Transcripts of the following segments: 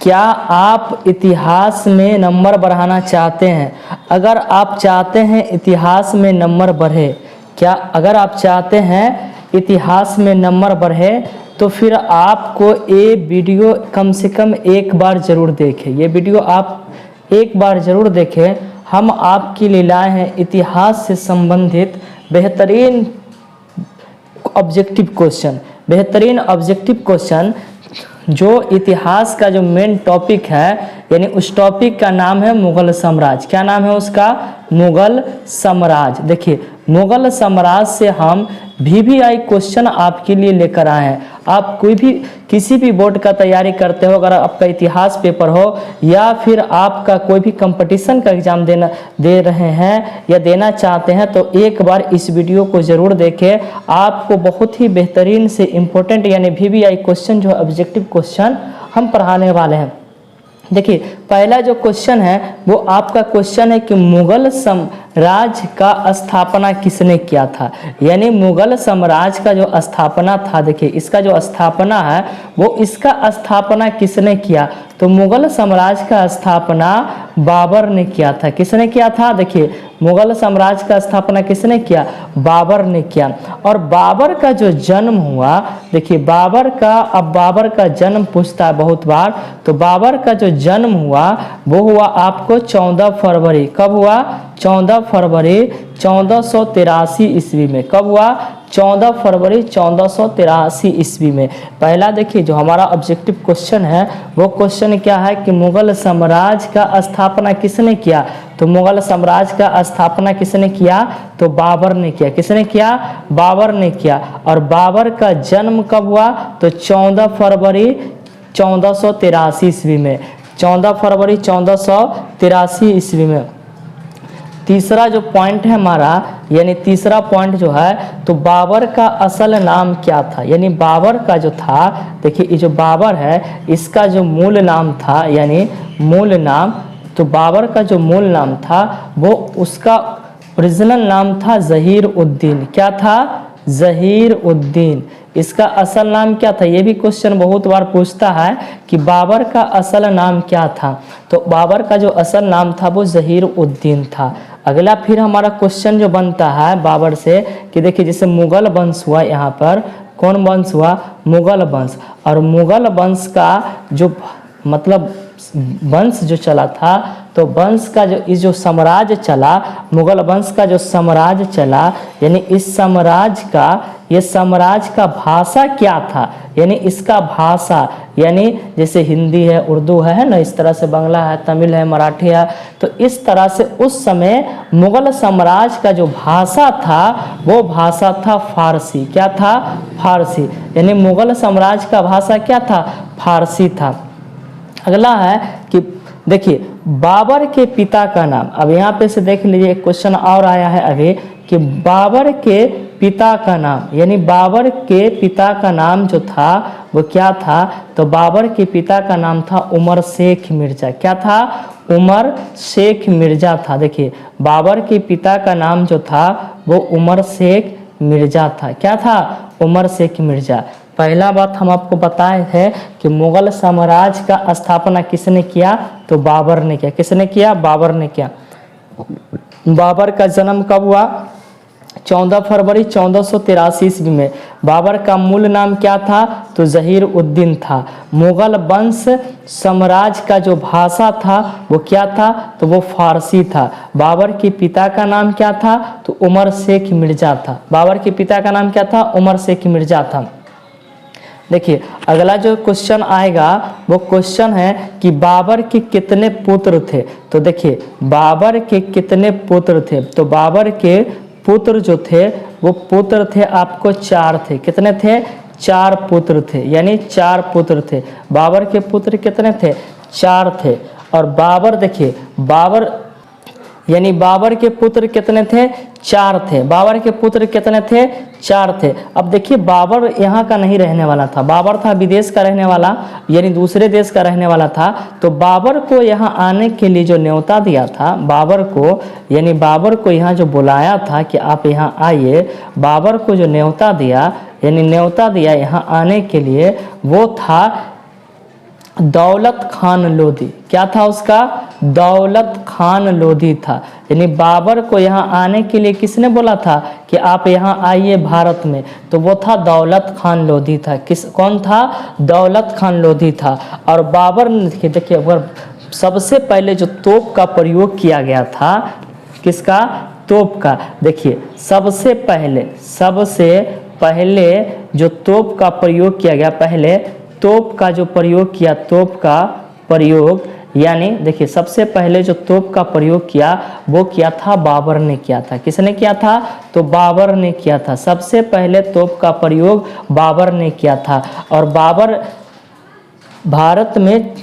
क्या आप इतिहास में नंबर बढ़ाना चाहते हैं? अगर आप चाहते हैं इतिहास में नंबर बढ़े, अगर आप चाहते हैं इतिहास में नंबर बढ़े तो फिर आपको ये वीडियो कम से कम एक बार ज़रूर देखें। ये वीडियो आप एक बार ज़रूर देखें। हम आपके लिए लाए हैं इतिहास से संबंधित बेहतरीन ऑब्जेक्टिव क्वेश्चन, जो इतिहास का जो मेन टॉपिक है, यानी उस टॉपिक का नाम है मुगल साम्राज्य। क्या नाम है उसका? मुगल साम्राज्य। देखिए, मुगल साम्राज्य से हम VVI क्वेश्चन आपके लिए लेकर आए हैं। आप किसी भी बोर्ड का तैयारी करते हो, अगर आपका इतिहास पेपर हो या फिर आपका कोई भी कंपटीशन का एग्जाम दे रहे हैं या देना चाहते हैं, तो एक बार इस वीडियो को ज़रूर देखें। आपको बहुत ही बेहतरीन से इम्पोर्टेंट यानी VVI क्वेश्चन जो ऑब्जेक्टिव क्वेश्चन हम पढ़ाने वाले हैं। देखिए, पहला जो क्वेश्चन है वो आपका क्वेश्चन है कि मुगल साम्राज्य का स्थापना किसने किया था। यानी मुगल साम्राज्य का जो स्थापना था, देखिए इसका जो स्थापना है वो इसका स्थापना किसने किया? तो मुगल साम्राज्य का स्थापना बाबर ने किया था। किसने किया था? देखिए, मुगल साम्राज्य का स्थापना किसने किया? बाबर ने किया। और बाबर का जो जन्म हुआ, देखिए बाबर का जन्म पूछता है बहुत बार, तो बाबर का जो जन्म हुआ वो हुआ आपको 14 फरवरी। कब हुआ? 14 फरवरी 1483 ईस्वी में। कब हुआ? 14 फरवरी 1483 ईस्वी में। पहला देखिए जो हमारा ऑब्जेक्टिव क्वेश्चन है वो क्वेश्चन क्या है कि मुगल साम्राज्य का स्थापना किसने किया? तो मुगल साम्राज्य का स्थापना किसने किया? तो बाबर ने किया। किसने किया? बाबर ने किया। और बाबर का जन्म कब हुआ? तो 14 फरवरी 1483 ईस्वी में। 14 फरवरी 1483 ईस्वी में। तीसरा जो पॉइंट है हमारा, यानी तीसरा पॉइंट जो है, तो बाबर का असल नाम क्या था? यानी बाबर का जो था, देखिए ये जो बाबर है इसका जो मूल नाम था, यानी मूल नाम, तो बाबर का जो मूल नाम था वो उसका ओरिजिनल नाम था ज़हीर उद्दीन। क्या था? ज़हीर उद्दीन। इसका असल नाम क्या था? ये भी क्वेश्चन बहुत बार पूछता है कि बाबर का असल नाम क्या था। तो बाबर का जो असल नाम था वो ज़हीर उद्दीन था। अगला फिर हमारा क्वेश्चन जो बनता है बाबर से कि देखिए जैसे मुगल वंश हुआ, यहाँ पर कौन वंश हुआ? मुगल वंश। और मुगल वंश का जो मतलब वंश जो चला था, तो वंश का जो साम्राज्य चला, मुगल वंश का जो साम्राज्य चला, यानी इस साम्राज्य का भाषा क्या था? यानी इसका भाषा, यानी जैसे हिंदी है, उर्दू है ना, इस तरह से बांग्ला है, तमिल है, मराठी है, तो इस तरह से उस समय मुगल साम्राज्य का जो भाषा था वो भाषा था फारसी। क्या था? फारसी। यानी मुगल साम्राज्य का भाषा क्या था? फारसी था। अगला है कि देखिए बाबर के पिता का नाम। अब यहाँ पे से देख लीजिए एक क्वेश्चन और आया है अभी कि बाबर के पिता का नाम, यानी बाबर के पिता का नाम जो था वो क्या था? तो बाबर के पिता का नाम था उमर शेख मिर्जा। क्या था? उमर शेख मिर्जा था। देखिए बाबर के पिता का नाम जो था वो उमर शेख मिर्जा था। क्या था? उमर शेख मिर्जा। पहला बात हम आपको बताए थे कि मुगल साम्राज्य का स्थापना किसने किया? तो बाबर ने किया। किसने किया? बाबर ने किया। बाबर का जन्म कब हुआ? 14 फरवरी 1483 ईस्वी में। बाबर का मूल नाम क्या था? तो ज़हीर उद्दीन था। मुगल वंश साम्राज्य का जो भाषा था वो क्या था? तो वो फारसी था। बाबर के पिता का नाम क्या था? तो उमर शेख मिर्जा था। बाबर के पिता का नाम क्या था? उमर शेख मिर्जा था। देखिए अगला जो क्वेश्चन आएगा वो क्वेश्चन है कि बाबर के कितने पुत्र थे? तो देखिए बाबर के कितने पुत्र थे? तो बाबर के पुत्र जो थे वो पुत्र थे आपको 4 थे। कितने थे? 4 पुत्र थे। यानी 4 पुत्र थे। बाबर के पुत्र कितने थे? 4 थे। और बाबर, देखिए बाबर यानी बाबर के पुत्र कितने थे? 4 थे। बाबर के पुत्र कितने थे? 4 थे। अब देखिए बाबर यहाँ का नहीं रहने वाला था, बाबर था विदेश का रहने वाला, यानी दूसरे देश का रहने वाला था। तो बाबर को यहाँ आने के लिए जो न्योता दिया था, बाबर को यहाँ जो बुलाया था कि आप यहाँ आइए, बाबर को जो न्योता दिया, यानी न्योता दिया यहाँ आने के लिए, वो था दौलत खान लोधी। क्या था उसका? दौलत खान लोधी था। यानी बाबर को यहाँ आने के लिए किसने बोला था कि आप यहाँ आइए भारत में? तो वो था दौलत खान लोधी था। कौन था? दौलत खान लोधी था। और बाबर ने देखिए अगर सबसे पहले जो तोप का प्रयोग किया गया था, किसका? तोप का। देखिए सबसे पहले जो तोप का प्रयोग किया गया, पहले तोप का जो प्रयोग किया, तोप का प्रयोग यानी देखिए सबसे पहले जो तोप का प्रयोग किया वो किया था बाबर ने किया था। किसने किया था? तो बाबर ने किया था। सबसे पहले तोप का प्रयोग बाबर ने किया था। और बाबर भारत में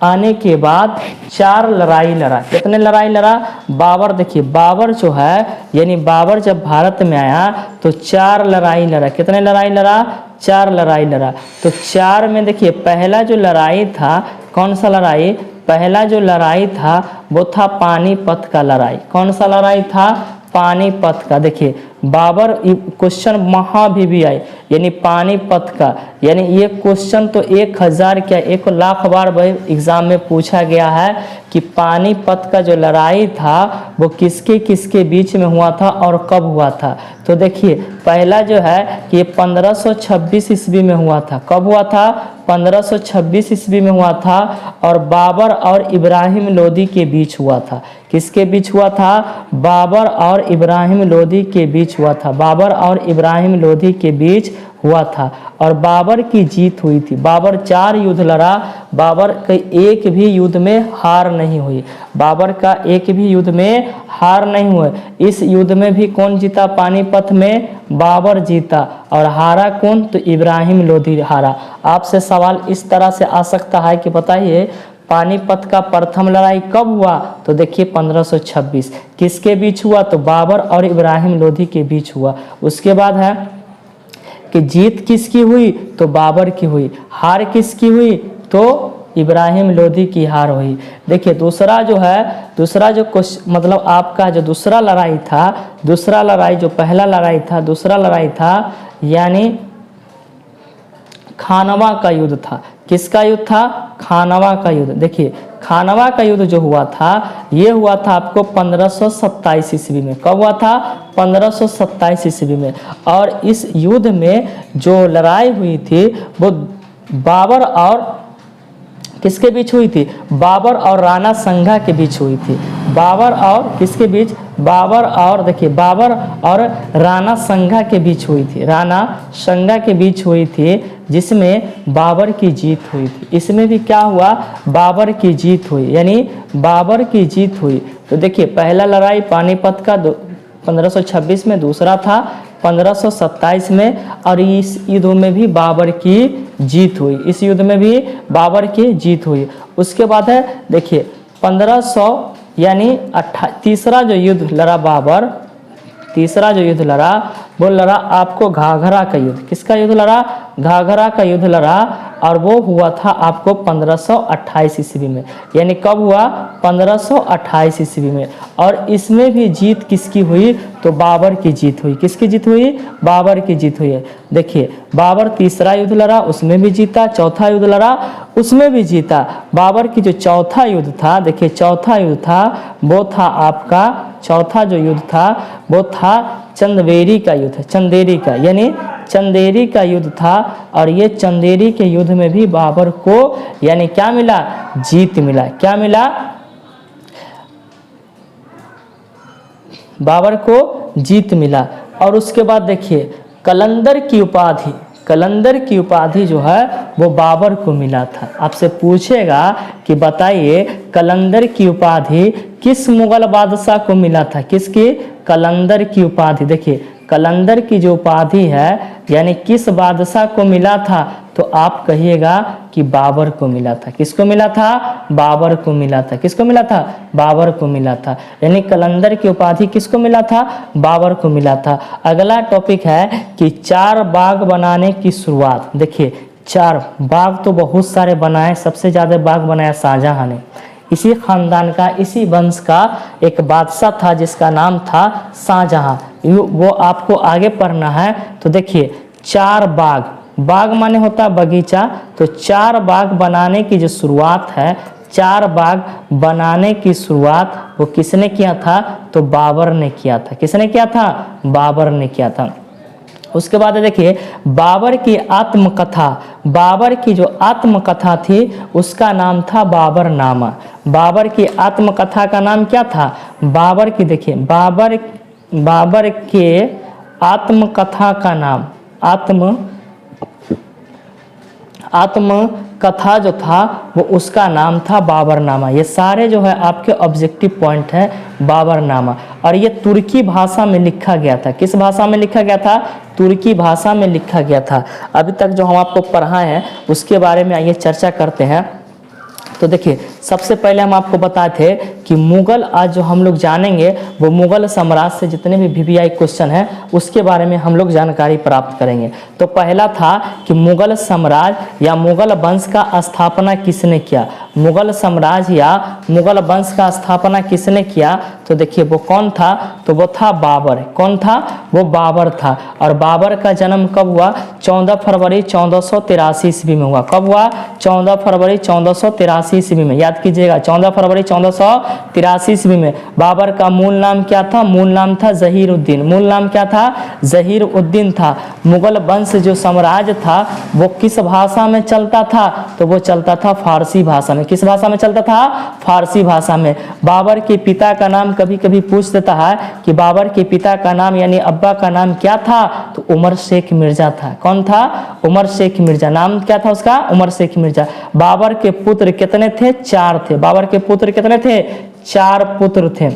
आने के बाद 4 लड़ाई लड़ा। कितने लड़ाई लड़ा? बाबर देखिए बाबर जो है यानी बाबर जब भारत में आया तो 4 लड़ाई लड़ा। कितने लड़ाई लड़ा? 4 लड़ाई लड़ा। तो 4 में देखिए पहला जो लड़ाई था, कौन सा लड़ाई? पहला जो लड़ाई था वो था पानीपत का लड़ाई। कौन सा लड़ाई था? पानीपत का। देखिए बाबर क्वेश्चन महा भी आए यानी पानीपत का, यानी ये क्वेश्चन तो 1000 क्या 1 लाख बार एग्जाम में पूछा गया है कि पानीपत का जो लड़ाई था वो किसके किसके बीच में हुआ था और कब हुआ था। तो देखिए पहला जो है कि ये 1526 ईस्वी में हुआ था। कब हुआ था? 1526 ईस्वी में हुआ था। और बाबर और इब्राहिम लोदी के बीच हुआ था। किसके बीच हुआ था? बाबर और इब्राहिम लोदी के बीच हुआ था। बाबर और इब्राहिम लोदी के बीच हुआ था। और बाबर की जीत हुई थी। बाबर 4 युद्ध लड़ा, बाबर के एक भी युद्ध में हार नहीं हुई। बाबर का एक भी युद्ध में हार नहीं हुए। इस युद्ध में भी कौन जीता? पानीपत में बाबर जीता। और हारा कौन? तो इब्राहिम लोदी हारा। आपसे सवाल इस तरह से आ सकता है कि बताइए पानीपत का प्रथम लड़ाई कब हुआ? तो देखिए 1526। किसके बीच हुआ? तो बाबर और इब्राहिम लोदी के बीच हुआ। उसके बाद है कि जीत किसकी हुई? तो बाबर की हुई। हार किसकी हुई? तो इब्राहिम लोदी की हार हुई। देखिए दूसरा जो है, दूसरा जो मतलब आपका जो दूसरा लड़ाई था, दूसरा लड़ाई जो पहला लड़ाई था, दूसरा लड़ाई था यानी खानवा का युद्ध था। किसका युद्ध था? खानवा का युद्ध। देखिए खानवा का युद्ध जो हुआ था ये हुआ था आपको 1527 ईस्वी में। कब हुआ था? 1527 ईस्वी में। और इस युद्ध में जो लड़ाई हुई थी वो बाबर और किसके बीच हुई थी? बाबर और राणा संगा के बीच हुई थी। बाबर और किसके बीच? बाबर और देखिए बाबर और राणा संगा के बीच हुई थी। राणा संगा के बीच हुई थी जिसमें बाबर की जीत हुई थी। इसमें भी क्या हुआ? बाबर की जीत हुई, यानी बाबर की जीत हुई। तो देखिए पहला लड़ाई पानीपत का 1526 में, दूसरा था 1527 में। और इस युद्ध में भी बाबर की जीत हुई। इस युद्ध में भी बाबर की जीत हुई। उसके बाद है देखिए 1500 यानी तीसरा जो युद्ध लड़ा बाबर, तीसरा जो युद्ध लड़ा वो लड़ा आपको घाघरा का युद्ध। किसका युद्ध लड़ा? घाघरा का युद्ध लड़ा। और वो हुआ था आपको 1528 ईस्वी में। यानी कब हुआ? 1528 ईस्वी में। और इसमें भी जीत किसकी हुई? तो बाबर की जीत हुई। किसकी जीत हुई? बाबर की जीत हुई है। देखिए बाबर तीसरा युद्ध लड़ा, उसमें भी जीता। चौथा युद्ध लड़ा, उसमें भी जीता। बाबर की जो चौथा युद्ध था, देखिए चौथा युद्ध था वो था आपका, चौथा जो युद्ध था वो था चंदेरी का युद्ध। चंदेरी का यानी चंदेरी का युद्ध था। और ये चंदेरी के युद्ध में भी बाबर को यानी क्या मिला? जीत मिला। क्या मिला? बाबर को जीत मिला। और उसके बाद देखिए कलंदर की उपाधि, कलंदर की उपाधि जो है वो बाबर को मिला था। आपसे पूछेगा कि बताइए कलंदर की उपाधि किस मुगल बादशाह को मिला था? किसकी? कलंदर की उपाधि। देखिए कलंदर की जो उपाधि है यानी किस बादशाह को मिला था? तो आप कहिएगा कि बाबर को मिला था। किसको मिला था? बाबर को मिला था। किसको मिला था? बाबर को मिला था। यानी कलंदर की उपाधि किसको मिला था? बाबर को मिला था। अगला टॉपिक है कि 4 बाग बनाने की शुरुआत। देखिए 4 बाग तो बहुत सारे बनाए, सबसे ज़्यादा बाग बनाया शाहजहां ने। इसी खानदान का, इसी वंश का एक बादशाह था जिसका नाम था शाहजहां। वो आपको आगे पढ़ना है। तो देखिए 4 बाग बाग माने होता है बगीचा, तो 4 बाग बनाने की जो शुरुआत है, 4 बाग बनाने की शुरुआत वो किसने किया था? तो बाबर ने किया था। किसने किया था? बाबर ने किया था। उसके बाद देखिए बाबर की आत्मकथा, बाबर की जो आत्मकथा थी उसका नाम था बाबरनामा। बाबर की आत्मकथा का नाम क्या था? बाबर की, देखिए बाबर के आत्मकथा का नाम, आत्मकथा जो था वो उसका नाम था बाबरनामा। ये सारे जो है आपके ऑब्जेक्टिव पॉइंट है बाबरनामा। और ये तुर्की भाषा में लिखा गया था। किस भाषा में लिखा गया था? तुर्की भाषा में लिखा गया था। अभी तक जो हम आपको पढ़ाए हैं उसके बारे में आइए चर्चा करते हैं। तो देखिए सबसे पहले हम आपको बताए थे कि मुगल, आज जो हम लोग जानेंगे वो मुगल साम्राज्य से जितने भी वीवीआई क्वेश्चन हैं उसके बारे में हम लोग जानकारी प्राप्त करेंगे। तो पहला था कि मुगल साम्राज्य या मुगल वंश का स्थापना किसने किया? मुगल साम्राज्य या मुगल वंश का स्थापना किसने किया? तो देखिए वो कौन था? तो वो था बाबर। कौन था? वो बाबर था। और बाबर का जन्म कब हुआ? 14 फरवरी 1483 ईस्वी में हुआ। कब हुआ? 14 फरवरी 1483 ईस्वी में। याद कीजिएगा 14 फरवरी 1483 ईस्वी में। बाबर का मूल नाम क्या था? मूल नाम था जहीर उद्दीन। मूल नाम क्या था? जहीर उद्दीन था। मुगल वंश जो साम्राज्य था वो किस भाषा में चलता था? तो वो चलता था फारसी भाषा में। किस भाषा में चलता था? फारसी भाषा में। बाबर के पिता का नाम कभी कभी पूछ देता है कि बाबर के पिता का नाम यानी अब्बा का नाम क्या था? तो उमर शेख मिर्जा था। कौन था? उमर शेख मिर्जा। नाम क्या था उसका? उमर शेख मिर्जा। बाबर के पुत्र कितने थे? 4 थे। बाबर के पुत्र कितने थे? 4 पुत्र थे।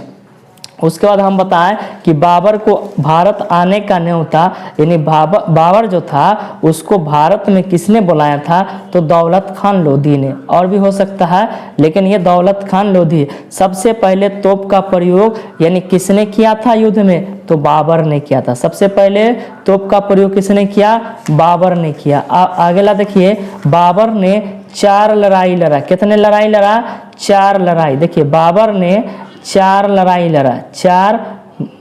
उसके बाद हम बताएं कि बाबर को भारत आने का न्योता यानी बाबर जो था उसको भारत में किसने बुलाया था? तो दौलत खान लोधी ने। और भी हो सकता है लेकिन ये दौलत खान लोधी। सबसे पहले तोप का प्रयोग यानी किसने किया था युद्ध में? तो बाबर ने किया था। सबसे पहले तोप का प्रयोग किसने किया? बाबर ने किया। अगला देखिए बाबर ने 4 लड़ाई लड़ा। कितने लड़ाई लड़ा? 4 लड़ाई। देखिए बाबर ने 4 लड़ाई लड़ा। 4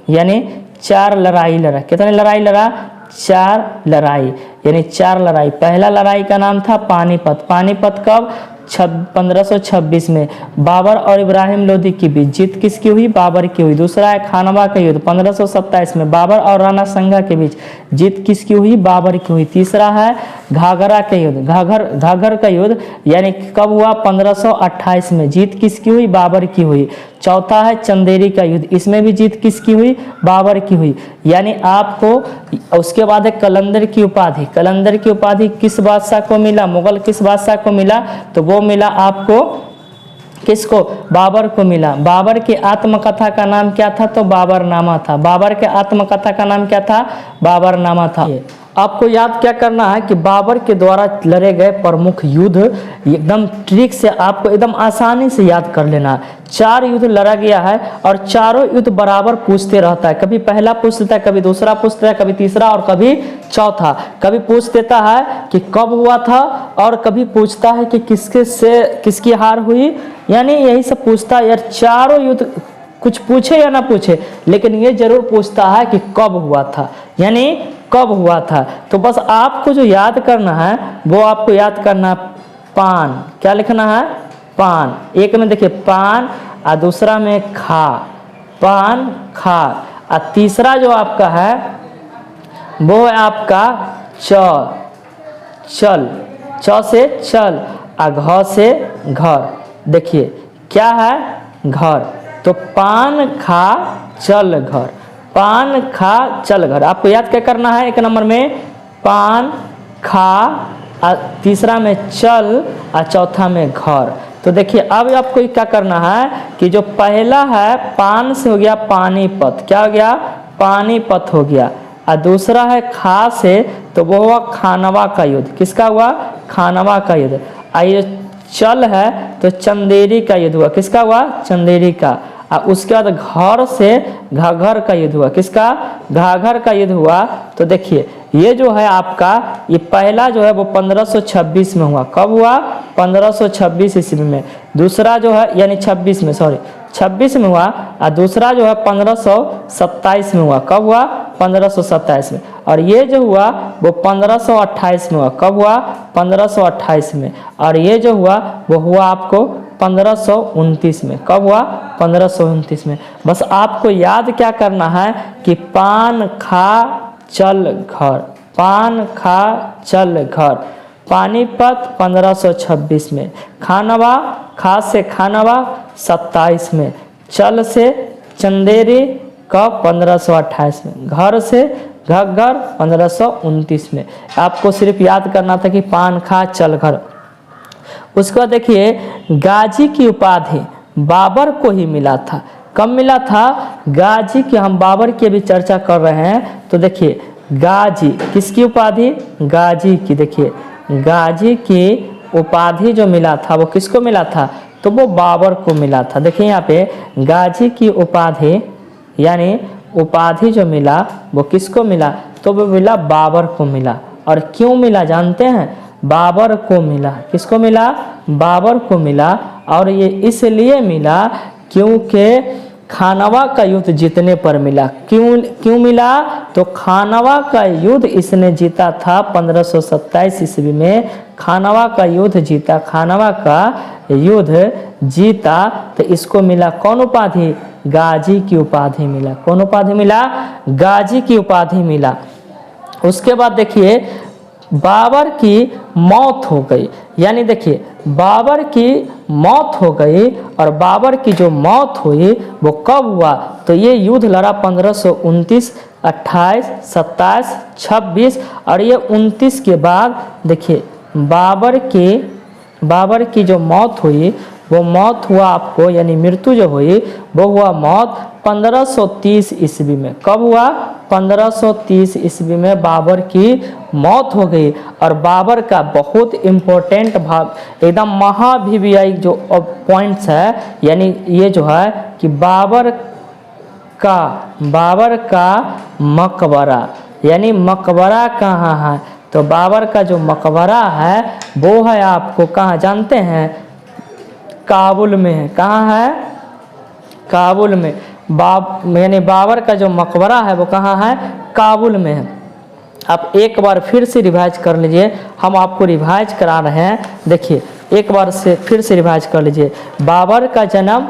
यानी 4 लड़ाई लड़ा। कितने लड़ाई लड़ा? 4 लड़ाई यानी 4 लड़ाई। पहला लड़ाई का नाम था पानीपत। पानीपत कब? 1526 में। बाबर और इब्राहिम लोदी की बीच। जीत किसकी हुई? बाबर की हुई। दूसरा है खानवा का युद्ध 1527 में। बाबर और राणा संगा के बीच। जीत किसकी हुई? बाबर की हुई। तीसरा है घाघरा का युद्ध। घाघर का युद्ध यानी कब हुआ? 1528 में। जीत किसकी हुई? बाबर की हुई। चौथा है चंदेरी का युद्ध। इसमें भी जीत किसकी हुई? बाबर की हुई। यानी आपको उसके बाद है कलंदर की उपाधि। कलंदर की उपाधि किस बादशाह को मिला? मुगल किस बादशाह को मिला? तो वो मिला आपको किसको? बाबर को मिला। बाबर की आत्मकथा का नाम क्या था? तो बाबरनामा था। बाबर के आत्मकथा का नाम क्या था? बाबरनामा था। आपको याद क्या करना है कि बाबर के द्वारा लड़े गए प्रमुख युद्ध एकदम ट्रिक से आपको एकदम आसानी से याद कर लेना है। 4 युद्ध लड़ा गया है और चारों युद्ध बराबर पूछते रहता है। कभी पहला पूछ देता है, कभी दूसरा पूछता है, कभी तीसरा और कभी चौथा। कभी पूछ देता है कि कब हुआ था और कभी पूछता है कि किसकी हार हुई। यानी यही सब पूछता है यार। चारों युद्ध कुछ पूछे या ना पूछे लेकिन ये जरूर पूछता है कि कब हुआ था, यानी कब हुआ था। तो बस आपको जो याद करना है वो आपको याद करना है पान। क्या लिखना है? पान। एक में देखिए पान और दूसरा में खा। पान खा। और तीसरा जो आपका है वो है आपका चल। च से चल और घ से घर। देखिए क्या है? घर। तो पान खा चल घर। पान खा चल घर। आपको याद क्या करना है? एक नंबर में पान खा और तीसरा में चल और चौथा में घर। तो देखिए अब आपको क्या करना है कि जो पहला है पान से हो गया पानीपत। क्या हो गया? पानीपत हो गया। और दूसरा है खा से तो वो हुआ खानवा का युद्ध। किसका हुआ? खानवा का युद्ध। और चल है तो चंदेरी का युद्ध हुआ। किसका हुआ? चंदेरी का। और उसके बाद घर से घाघर का युद्ध हुआ। किसका? घाघर का युद्ध हुआ। तो देखिए ये जो है आपका ये पहला जो है वो 1526 में हुआ। कब हुआ? 1526 ईस्वी में। दूसरा जो है यानी 26 में हुआ। और दूसरा जो है 1527 में हुआ। कब हुआ? 1527 में, और ये जो हुआ वो 1528 में हुआ। कब हुआ? 1528 में। और ये जो हुआ वो हुआ आपको 1529 में। कब हुआ? 1529 में। बस आपको याद क्या करना है कि पान खा चल घर, पान खा चल घर। पानीपत 1526 में, खानवा, खा से खानवा 27 में, चल से चंदेरी कब? 1528 में, घर से घग्गर 1529 में। आपको सिर्फ याद करना था कि पान खा चल घर। उसके बाद देखिए गाजी की उपाधि बाबर को ही मिला था। कब मिला था? गाजी की, हम बाबर की भी चर्चा कर रहे हैं तो देखिए गाजी किसकी उपाधि? गाजी की। देखिए गाजी की उपाधि जो मिला था वो किसको मिला था? तो वो बाबर को मिला था। देखिए यहाँ पे गाजी की उपाधि यानी उपाधि जो मिला वो किसको मिला? तो वो मिला बाबर को मिला। और क्यों मिला जानते हैं? बाबर को मिला। किसको मिला? बाबर को मिला। और ये इसलिए मिला क्योंकि खानवा का युद्ध जीतने पर मिला। क्यों मिला? तो खानवा का युद्ध इसने जीता था 1527 ईस्वी में। खानवा का युद्ध जीता, खानवा का युद्ध जीता तो इसको मिला कौन उपाधि? गाजी की उपाधि मिला। कौन उपाधि मिला? गाजी की उपाधि मिला। उसके बाद देखिए बाबर की मौत हो गई, यानी देखिए बाबर की मौत हो गई। और बाबर की जो मौत हुई वो कब हुआ? तो ये युद्ध लड़ा 1529, 28, 27, 26 और ये 29 के बाद देखिए बाबर की जो मौत हुई वो मौत हुआ आपको, यानी मृत्यु जो हुई वो हुआ मौत 1530 ईस्वी में। कब हुआ? 1530 ईस्वी में बाबर की मौत हो गई। और बाबर का बहुत इम्पोर्टेंट भाग, एकदम महाभिवियायी जो पॉइंट्स है, यानी ये जो है कि बाबर का मकबरा, यानी मकबरा कहाँ है? तो बाबर का जो मकबरा है वो है आपको कहाँ जानते हैं? काबुल में है। कहाँ है? काबुल में। यानी बाबर का जो मकबरा है वो कहाँ है? काबुल में है। आप एक बार फिर से रिवाइज कर लीजिए, हम आपको रिवाइज करा रहे हैं। देखिए एक बार से फिर से रिवाइज कर लीजिए। बाबर का जन्म,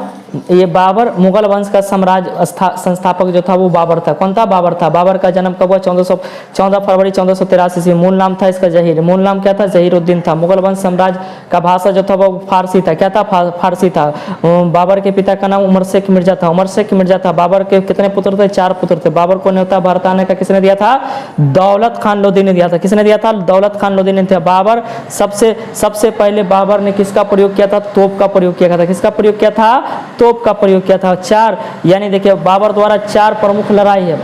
ये बाबर मुगल वंश का साम्राज्य संस्थापक जो था वो बाबर था। कौन था? बाबर था। बाबर का जन्म कब हुआ? 14 फरवरी 1483 ईस्वी। मूल नाम था इसका जहीर। मूल नाम क्या था? जहीरुद्दीन था। मुगल वंश साम्राज्य का भाषा जो था वो फारसी था। क्या था? फारसी था। बाबर के पिता का नाम उमर शेख मिर्जा था। उमर शेख मिर्जा था। बाबर के कितने पुत्र थे? 4 पुत्र थे। बाबर को न्योता भारत आने का किसने दिया था? दौलत खान लोदी ने दिया था। किसने दिया था? दौलत खान लोदी ने। बाबर सबसे पहले बाबर ने किसका प्रयोग किया था? तोप का प्रयोग किया था। किसका प्रयोग किया था? तोप का प्रयोग किया था। 4, यानी देखिए बाबर द्वारा 4 प्रमुख लड़ाई है।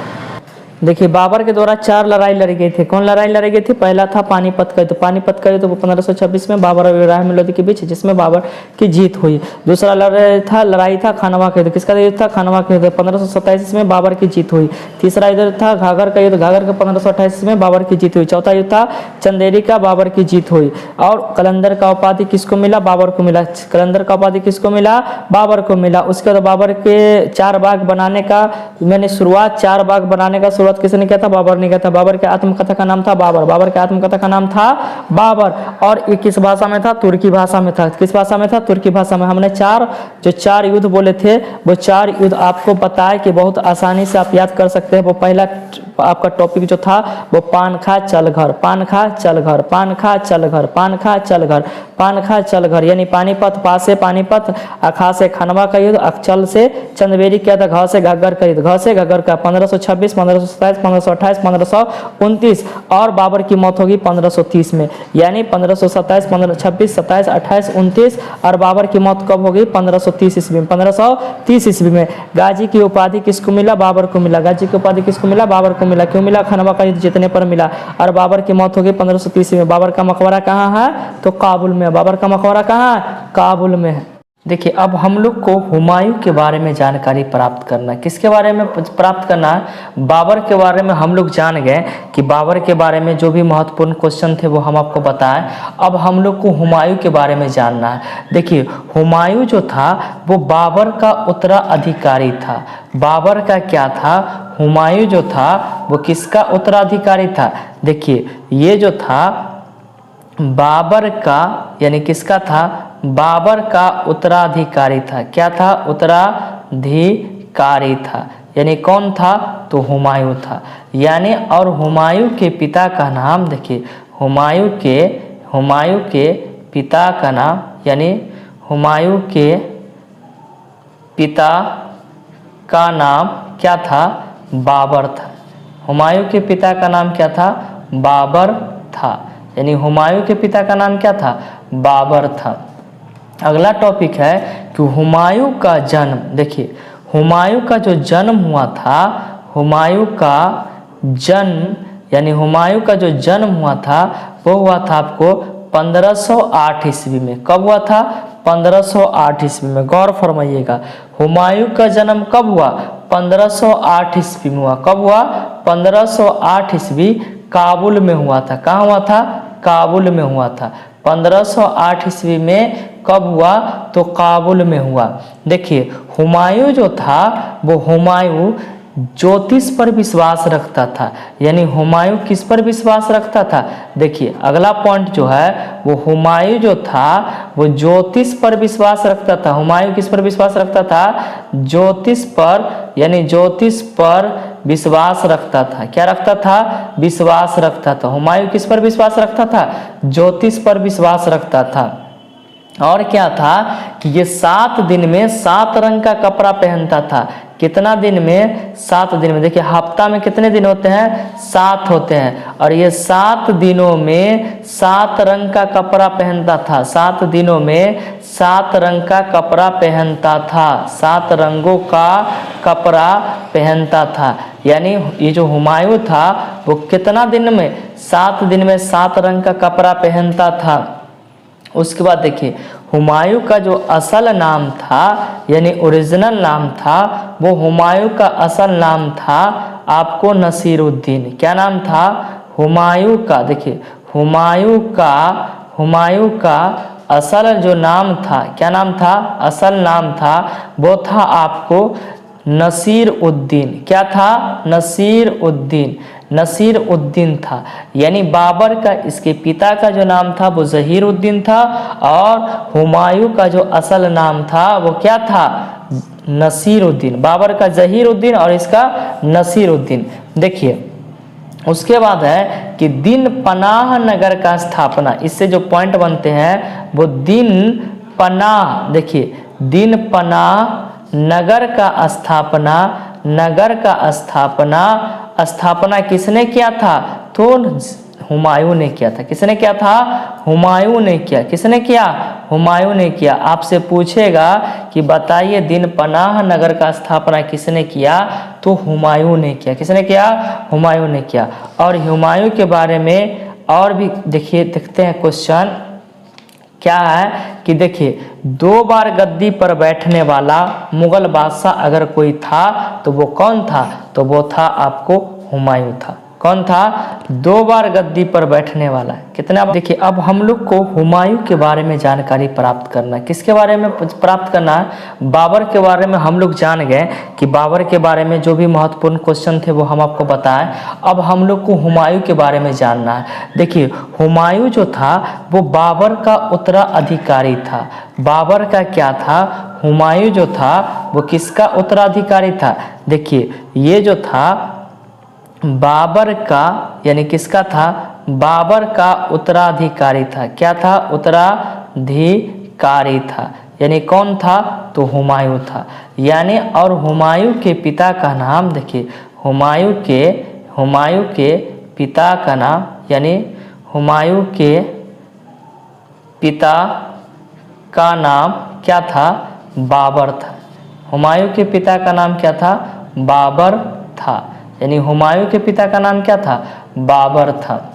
देखिए बाबर के द्वारा 4 लड़ाई लड़ी गई थी। कौन लड़ाई लड़ी गई थी? पहला था पानीपत का युद्ध। पानीपत का युद्ध 1526 में बाबर और इब्राहिम लोदी के बीच, जिसमें बाबर की जीत हुई। दूसरा लड़ाई था खानवा का युद्ध। किसका युद्ध था? खानवा का युद्ध। 1527 में बाबर की जीत हुई। तीसरा युद्ध था घाघर का युद्ध। घाघर का 1528 में बाबर की जीत हुई। चौथा युद्ध था चंदेरी का, बाबर की जीत हुई। और कलंदर का उपाधि किसको मिला? बाबर को मिला। कलंदर का उपाधि किसको मिला? बाबर को मिला। उसके बाद बाबर के 4 बाग बनाने का, मैंने शुरुआत 4 बाग बनाने का किसने किया था? बाबर ने किया था। बाबर के आत्मकथा का नाम था बाबर। बाबर के आत्मकथा का नाम था बाबर। और ये किस भाषा में था? तुर्की भाषा में था। किस भाषा में था? तुर्की भाषा में। हमने 4 युद्ध बोले थे, वो 4 युद्ध आपको बताया कि बहुत आसानी से आप याद कर सकते हैं। वो पहला आपका टॉपिक जो था वो पान खा चल घर, पान खा चल घर, पान खा चल घर, पान खा चल घर, पान खा चल घर, यानी पानीपत, पा से पानीपत, अखा से खनवा का युद्ध, अक्षल से चंदबेरी किया था, घ से घग्गर का युद्ध, घ से घग्गर का 1526, 1527, 1528, 1529 और बाबर की मौत होगी 1530 में, यानी 1527, 1526, 27, 28, 29 और बाबर की मौत कब होगी? 1530 ईस्वी में। 1530 ईस्वी में गाजी की उपाधि किसको मिला? बाबर को मिला। गाजी की उपाधि किसको मिला? बाबर को मिला। क्यों मिला? खनवा का युद्ध जीतने पर मिला। और बाबर की मौत होगी 1530 में। बाबर का मकबरा कहाँ है? तो काबुल में। बाबर का मकबरा कहाँ है? काबुल में है। देखिए अब हम लोग को हुमायूं के बारे में जानकारी प्राप्त करना है। किसके बारे में प्राप्त करना है? बाबर के बारे में हम लोग जान गए कि बाबर के बारे में जो भी महत्वपूर्ण क्वेश्चन थे वो हम आपको बताएं। अब हम लोग को हुमायूं के बारे में जानना है। देखिए हुमायूं जो था वो बाबर का उत्तराधिकारी था। बाबर का क्या था? हुमायूं जो था वो किसका उत्तराधिकारी था? देखिए ये जो था बाबर का, यानी किसका था? बाबर का उत्तराधिकारी था। क्या था? उत्तराधिकारी था। यानी कौन था? तो हुमायूं था। यानी और हुमायूं के पिता का नाम, देखिए हुमायूं के पिता का नाम, यानी हुमायूं के पिता का नाम क्या था? बाबर था। हुमायूं के पिता का नाम क्या था? बाबर था। यानी हुमायूं के पिता का नाम क्या था? बाबर था। अगला टॉपिक है कि हुमायूं का जन्म, देखिए हुमायूं का जो जन्म हुआ था, हुमायूं का जन्म, यानी हुमायूं का जो जन्म हुआ था वो हुआ था आपको 1508 ईस्वी में। कब हुआ था? 1508 ईस्वी में। गौर फरमाइएगा, हुमायूं का जन्म कब हुआ? 1508 ईस्वी में हुआ। कब हुआ? 1508 ईस्वी काबुल में हुआ था। कहाँ हुआ था? काबुल में हुआ था। 1508 ईस्वी में कब हुआ? तो काबुल में हुआ। देखिए हुमायूं जो था वो हुमायूं ज्योतिष पर विश्वास रखता था। यानी हुमायूं किस पर विश्वास रखता था? देखिए अगला पॉइंट जो है वो हुमायूं जो था वो ज्योतिष पर विश्वास रखता था। हुमायूं किस पर विश्वास रखता था? ज्योतिष पर, यानी ज्योतिष पर विश्वास रखता था। क्या रखता था? विश्वास रखता था। हुमायूं किस पर विश्वास रखता था? ज्योतिष पर विश्वास रखता था। और क्या था कि ये 7 दिन में 7 रंग का कपड़ा पहनता था। कितना दिन में? 7 दिन में। देखिए हफ्ता में कितने दिन होते हैं? 7 होते हैं। और ये 7 दिनों में 7 रंग का कपड़ा पहनता था। 7 दिनों में 7 रंग का कपड़ा पहनता था। 7 रंगों का कपड़ा पहनता था। यानी ये जो हुमायूं था वो कितना दिन में? 7 दिन में 7 रंग का कपड़ा पहनता था। उसके बाद देखिए हुमायूं का जो असल नाम था, यानी ओरिजिनल नाम था, वो हुमायूं का असल नाम था आपको नसीरुद्दीन। क्या नाम था? हुमायूं का, देखिए हुमायूं का असल जो नाम था, क्या नाम था? असल नाम था वो था आपको नसीरुद्दीन। क्या था? नसीरुद्दीन था। यानी बाबर का, इसके पिता का जो नाम था वो जहीरुद्दीन था, और हुमायूं का जो असल नाम था वो क्या था? नसीरुद्दीन। बाबर का जहीरुद्दीन और इसका नसीरुद्दीन। देखिए उसके बाद है कि दिन पनाह नगर का स्थापना। इससे जो पॉइंट बनते हैं वो दिन पनाह, देखिए दिन पनाह नगर का स्थापना किसने किया था? तो हुमायूं ने किया था। किसने किया था? हुमायूं ने किया। किसने किया? हुमायूं ने किया। आपसे पूछेगा कि बताइए दिन पनाह नगर का स्थापना किसने किया? तो हुमायूं ने किया। किसने किया? हुमायूं ने किया। और हुमायूं के बारे में और भी देखते हैं क्वेश्चन क्या है कि देखिए 2 बार गद्दी पर बैठने वाला मुगल बादशाह अगर कोई था तो वो कौन था? तो वो था आपको हुमायूं था। कौन था? 2 बार गद्दी पर बैठने वाला। कितना? देखिए अब हम लोग को हुमायूं के बारे में जानकारी प्राप्त करना है। किसके बारे में प्राप्त करना है? बाबर के बारे में हम लोग जान गए कि बाबर के बारे में जो भी महत्वपूर्ण क्वेश्चन थे वो हम आपको बताएं। अब हम लोग को हुमायूं के बारे में जानना है। देखिए हुमायूं जो था वो बाबर का उत्तराधिकारी था। बाबर का क्या था? हुमायूं जो था वो किसका उत्तराधिकारी था? देखिए ये जो था बाबर का, यानी किसका था? बाबर का उत्तराधिकारी था। क्या था? उत्तराधिकारी था। यानी कौन था? तो हुमायूं था। यानी और हुमायूं के पिता का नाम, देखिए हुमायूं के पिता का नाम, यानी हुमायूं के पिता का नाम क्या था? बाबर था। हुमायूं के पिता का नाम क्या था? बाबर था। यानी हुमायूं के पिता का नाम क्या था? बाबर था।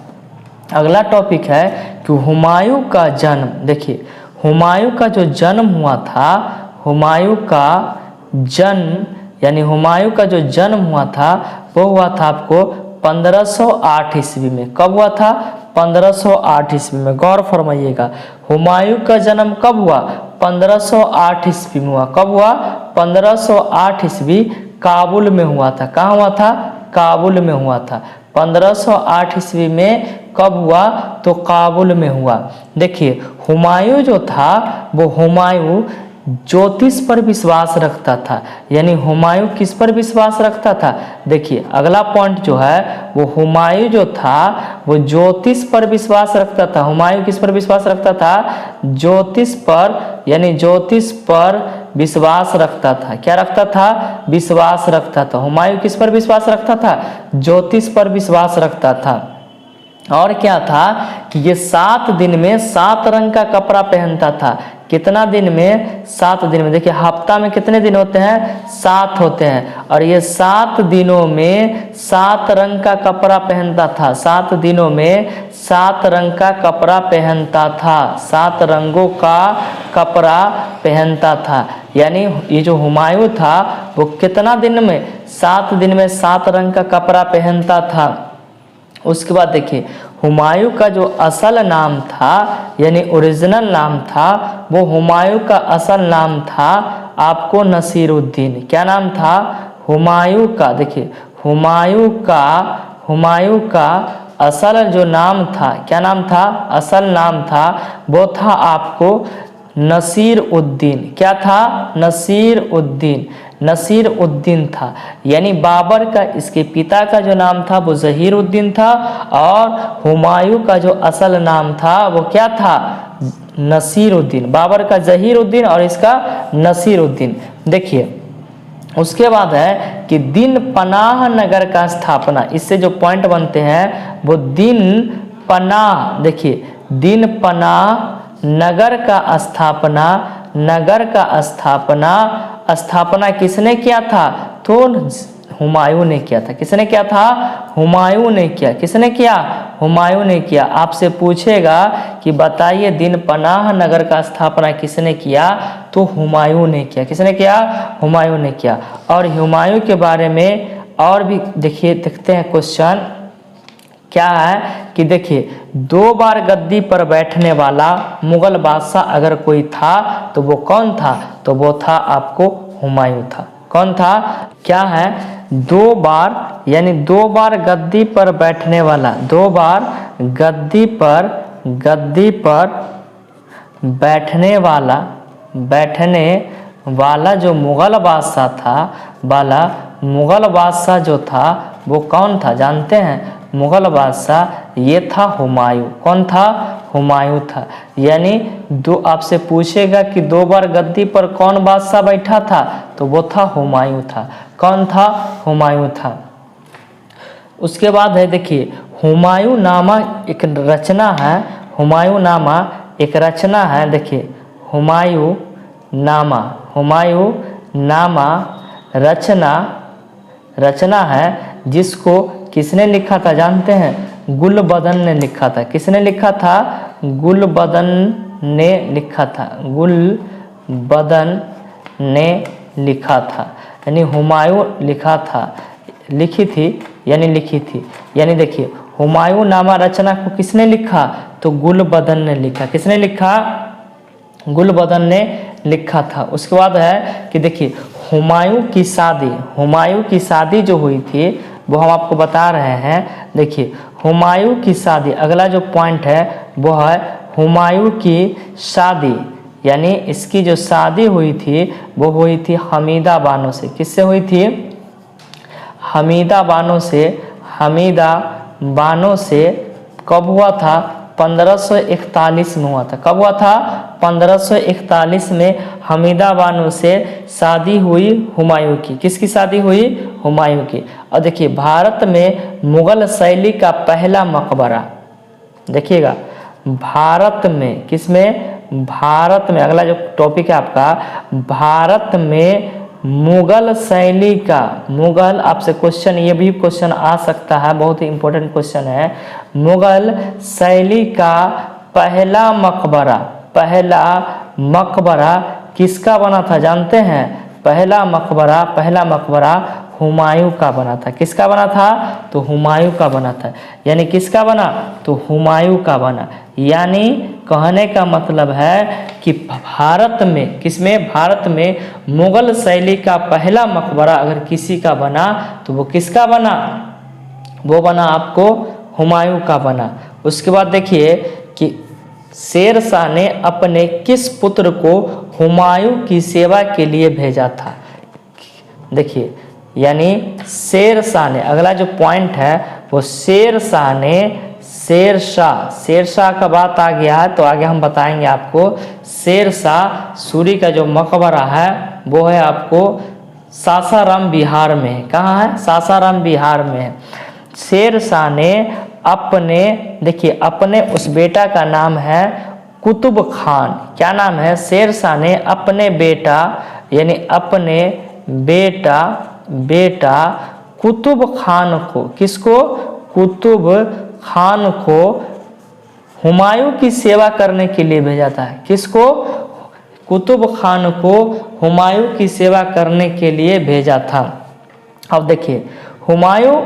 अगला टॉपिक है कि हुमायूं का जन्म। देखिए हुमायूं का जो जन्म हुआ था, हुमायूं का जन्म, यानी हुमायूं का जो जन्म हुआ था वो हुआ था आपको 1508 ईस्वी में। कब हुआ था? 1508 ईस्वी में। गौर फरमाइएगा, हुमायूं का जन्म कब हुआ? 1508 ईस्वी में हुआ। कब हुआ? 1508 ईस्वी काबुल में हुआ था। कहाँ हुआ था? काबुल में हुआ था। 1508 ईस्वी में कब हुआ? तो काबुल में हुआ। देखिए हुमायूं जो था वो हुमायूं ज्योतिष पर विश्वास रखता था। यानी हुमायूं किस पर विश्वास रखता था? देखिए अगला पॉइंट जो है वो हुमायूं जो था वो ज्योतिष पर विश्वास रखता था। हुमायूं किस पर विश्वास रखता था? ज्योतिष पर, यानी ज्योतिष पर विश्वास रखता था। क्या रखता था? विश्वास रखता था। हुमायूं किस पर विश्वास रखता था? ज्योतिष पर विश्वास रखता था। और क्या था कि ये 7 दिन में 7 रंग का कपड़ा पहनता था। कितना दिन में? 7 दिन में। देखिए हफ्ता में कितने दिन होते हैं? 7 होते हैं। और ये 7 दिनों में 7 रंग का कपड़ा पहनता था। 7 दिनों में 7 रंग का कपड़ा पहनता था। 7 रंगों का कपड़ा पहनता था। यानी ये जो हुमायूं था वो कितना दिन में? 7 दिन में 7 रंग का कपड़ा पहनता था। उसके बाद देखिए हुमायूं का जो असल नाम था, यानी ओरिजिनल नाम था, वो हुमायूं का असल नाम था आपको नसीरुद्दीन। क्या नाम था? हुमायूं का, देखिए हुमायूं का असल जो नाम था, क्या नाम था? असल नाम था वो था आपको नसीर उद्दीन। क्या था? नसीर उद्दीन। नसीर उद्दीन था। यानी बाबर का, इसके पिता का जो नाम था वो जहीर उद्दीन था और हुमायूं का जो असल नाम था वो क्या था? नसीर उद्दीन। बाबर का जहीर उद्दीन और इसका नसीर उद्दीन। देखिए उसके बाद है कि दिन पनाह नगर का स्थापना। इससे जो पॉइंट बनते हैं वो दिन पनाह, देखिए दिन पनाह नगर का स्थापना, नगर का स्थापना किसने किया था? तो हुमायूं ने किया था। किसने किया था? हुमायूं ने किया। किसने किया? हुमायूं ने किया। आपसे पूछेगा कि बताइए दिन पनाह नगर का स्थापना किसने किया? तो हुमायूं ने किया। किसने किया? हुमायूं ने किया। और हुमायूं के बारे में और भी देखिए, देखते हैं क्वेश्चन क्या है कि देखिए 2 बार गद्दी पर बैठने वाला मुगल बादशाह अगर कोई था तो वो कौन था? तो वो था आपको हुमायूं था। कौन था? क्या है? 2 बार, यानी 2 बार गद्दी पर बैठने वाला, 2 बार गद्दी पर बैठने वाला जो मुगल बादशाह था, मुगल बादशाह जो था वो कौन था? जानते हैं? मुगल बादशाह ये था हुमायूं। कौन था? हुमायूं था। यानी आपसे पूछेगा कि 2 बार गद्दी पर कौन बादशाह बैठा था? तो वो था हुमायूं था। कौन था? हुमायूं था। उसके बाद है देखिए हुमायूं नामा एक रचना है। हुमायूं नामा एक रचना है। देखिए हुमायूं नामा रचना है जिसको किसने लिखा था? जानते हैं? गुलबदन ने लिखा था। किसने लिखा था? गुलबदन ने लिखा था। गुलबदन ने लिखा था। यानी हुमायूं लिखी थी। यानी देखिए हुमायूं नामा रचना को किसने लिखा? तो गुलबदन ने लिखा। किसने लिखा? गुलबदन ने लिखा था। उसके बाद है कि देखिए हुमायूं की शादी जो हुई थी वो हम आपको बता रहे हैं। देखिए हुमायूं की शादी, अगला जो पॉइंट है वो है हुमायूं की शादी। यानी इसकी जो शादी हुई थी वो हुई थी हमीदा बानो से। किससे हुई थी? हमीदा बानो से। कब हुआ था? 1541 में हुआ था। कब हुआ था? 1541 में हमीदा बानो से शादी हुई हुमायूं की। किसकी शादी हुई? हुमायूं की। और देखिए भारत में मुगल शैली का पहला मकबरा, देखिएगा भारत में, किसमें? भारत में। अगला जो टॉपिक है आपका, भारत में मुगल शैली का, मुगल, आपसे क्वेश्चन, ये भी क्वेश्चन आ सकता है, बहुत ही इंपॉर्टेंट क्वेश्चन है। मुगल शैली का पहला मकबरा किसका बना था? जानते हैं? पहला मकबरा हुमायूं का बना था। किसका बना था? तो हुमायूं का बना था। यानी किसका बना? तो हुमायूं का बना। यानी कहने का मतलब है कि भारत में, किसमें? भारत में मुगल शैली का पहला मकबरा अगर किसी का बना तो वो किसका बना? वो बना आपको हुमायूं का बना। उसके बाद देखिए कि शेर शाह ने अपने किस पुत्र को हुमायूं की सेवा के लिए भेजा था? देखिए, यानी शेर शाह ने, अगला जो पॉइंट है वो शेर शाह ने, शेर शाह का बात आ गया है तो आगे हम बताएंगे आपको। शेर शाह सूरी का जो मकबरा है वो है आपको सासाराम बिहार में है। कहाँ है? सासाराम बिहार में है। शेर शाह ने अपने, देखिए अपने उस बेटा का नाम है कुतुब खान। क्या नाम है? शेर शाह ने अपने बेटा, यानी अपने बेटा कुतुब खान को, किसको? कुतुब खान को हुमायूं की सेवा करने के लिए भेजा था। किसको? कुतुब खान को हुमायूं की सेवा करने के लिए भेजा था। अब देखिए हुमायूं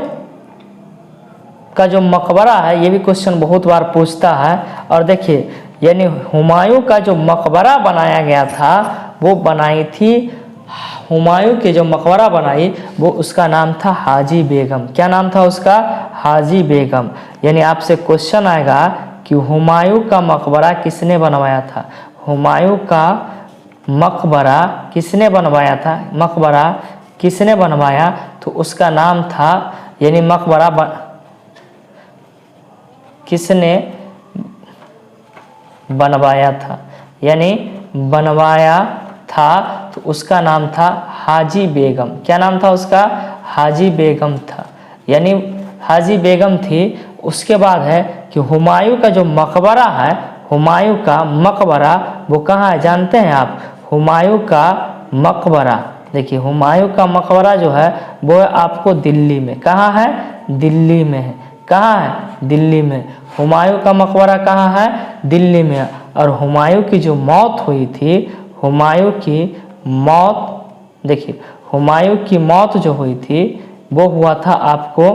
का जो मकबरा है, ये भी क्वेश्चन बहुत बार पूछता है। और देखिए यानी हुमायूं का जो मकबरा बनाया गया था वो बनाई थी, हुमायूं के जो मकबरा बनाई वो उसका नाम था हाजी बेगम। क्या नाम था उसका? हाजी बेगम। यानी आपसे क्वेश्चन आएगा कि हुमायूं का मकबरा किसने बनवाया था? हुमायूं का मकबरा किसने बनवाया था? मकबरा किसने बनवाया? तो उसका नाम था, यानी मकबरा किसने बनवाया था, यानी बनवाया था तो उसका नाम था हाजी बेगम। क्या नाम था उसका? हाजी बेगम था, यानी हाजी बेगम थी। उसके बाद है कि हुमायूं का जो मकबरा है, हुमायूं का मकबरा वो कहाँ है जानते हैं आप? हुमायूं का मकबरा, देखिए हुमायूं का मकबरा जो है वो है आपको दिल्ली में। कहाँ है? दिल्ली में है। कहाँ है? दिल्ली में। हुमायूं का मकबरा कहाँ है? दिल्ली में। और हुमायूं की जो मौत हुई थी, हुमायूं की मौत, देखिए हुमायूं की मौत जो हुई थी वो हुआ था आपको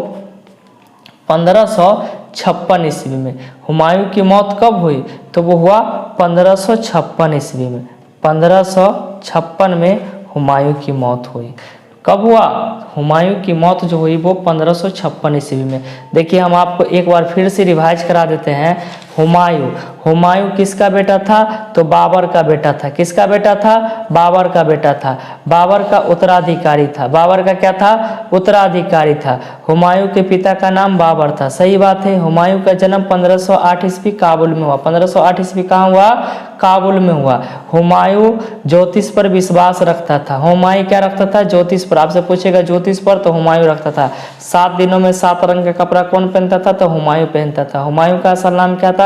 1556 ईस्वी में। हुमायूं की मौत कब हुई? तो वो हुआ 1556 ईस्वी में। 1556 में हुमायूं की मौत हुई। कब हुआ? हुमायूं की मौत जो हुई वो 1556 ईस्वी में। देखिए हम आपको एक बार फिर से रिवाइज करा देते हैं। हुमायूं किसका बेटा था? तो बाबर का बेटा था। किसका बेटा था? बाबर का बेटा था। बाबर का उत्तराधिकारी था। बाबर का क्या था? उत्तराधिकारी था। हुमायूं के पिता का नाम बाबर था। सही बात है। हुमायूं का जन्म 1508 ईस्वी काबुल में हुआ। 1508 ईस्वी कहाँ हुआ? काबुल में हुआ। हुमायूं ज्योतिष पर विश्वास रखता था। हुमायूं क्या रखता था? ज्योतिष पर। आपसे पूछेगा ज्योतिष पर तो हुमायूं रखता था। 7 दिनों में 7 रंग का कपड़ा कौन पहनता था? तो हुमायूं पहनता था। हुमायूं का असल नाम क्या था?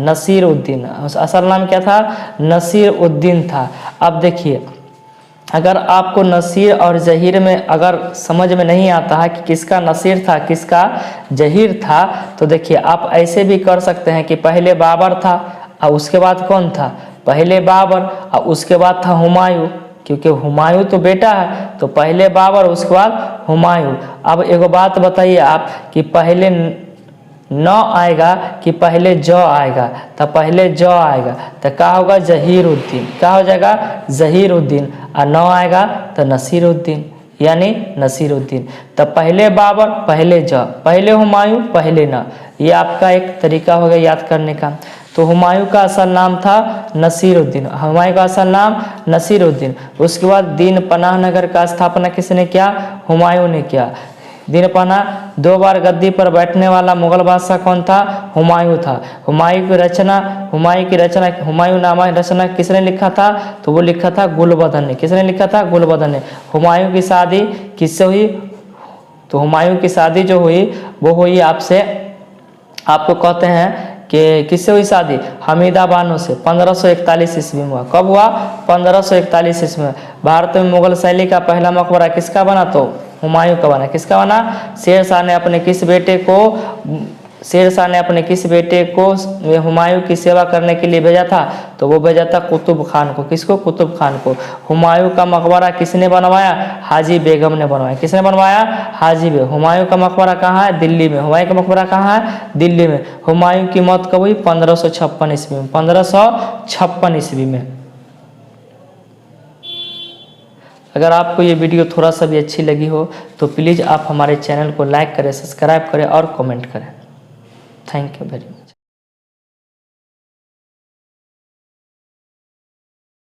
नसीर उद्दीन। असल नाम क्या था? नसीर उद्दीन था। अब देखिए अगर आपको नसीर और जहीर में अगर समझ में नहीं आता है कि किसका नसीर था किसका जहीर था, तो देखिए आप ऐसे भी कर सकते हैं कि पहले बाबर था और उसके बाद कौन था? पहले बाबर और उसके बाद था हुमायूं, क्योंकि हुमायूं तो बेटा है तो पहले बाबर उसके बाद हुमायूं। अब एक बात बताइए आप कि पहले न आएगा कि पहले ज आएगा? तो पहले ज आएगा तो क्या होगा? जहीर उद्दीन। क्या हो जाएगा? जहीर उद्दीन। और न आएगा तो नसीर उद्दीन, यानी नसीर उद्दीन। तो पहले बाबर पहले ज, पहले हुमायूं पहले न। ये आपका एक तरीका हो गया याद करने का। तो हुमायूं का असल नाम था नसीर उद्दीन। हुमायूं का असल नाम नसीर उद्दीन। उसके बाद दीन पनाह नगर का स्थापना किसने किया? हुमायूं ने किया। दीन पनाह 2 बार गद्दी पर बैठने वाला मुगल बादशाह कौन था? हुमायूं था। हुमायूं की हुमायूंनामा रचना किसने लिखा था? तो वो लिखा था गुलबदन ने। किसने लिखा था? गुलबदन ने। हुमायूं की शादी किससे हुई? तो हुमायूं की शादी जो हुई वो हुई आपको कहते हैं कि किससे हुई शादी? हमीदा बानो से। 1541 ईस्वी में हुआ। कब हुआ? 1541 ईस्वी में। भारत में मुगल शैली का पहला मकबरा किसका बना? तो हुमायूं का बना। किसका बना? शेर शाह ने अपने किस बेटे को शेरशाह ने अपने किस बेटे को हुमायूं की सेवा करने के लिए भेजा था? तो वो भेजा था कुतुब खान को। किसको? कुतुब खान को। हुमायूं का मकबरा किसने बनवाया? हाजी बेगम ने बनवाया। किसने बनवाया? हाजी बेगम। हुमायूं का मकबरा कहाँ है? दिल्ली में। हुमायूं का मकबरा कहाँ है? दिल्ली में। हुमायूं की मौत कब हुई? 1556 ईस्वी में। 1556 ईस्वी में। अगर आपको ये वीडियो थोड़ा सा भी अच्छी लगी हो तो प्लीज़ आप हमारे चैनल को लाइक करें, सब्सक्राइब करें और कमेंट करें। Thank you very much.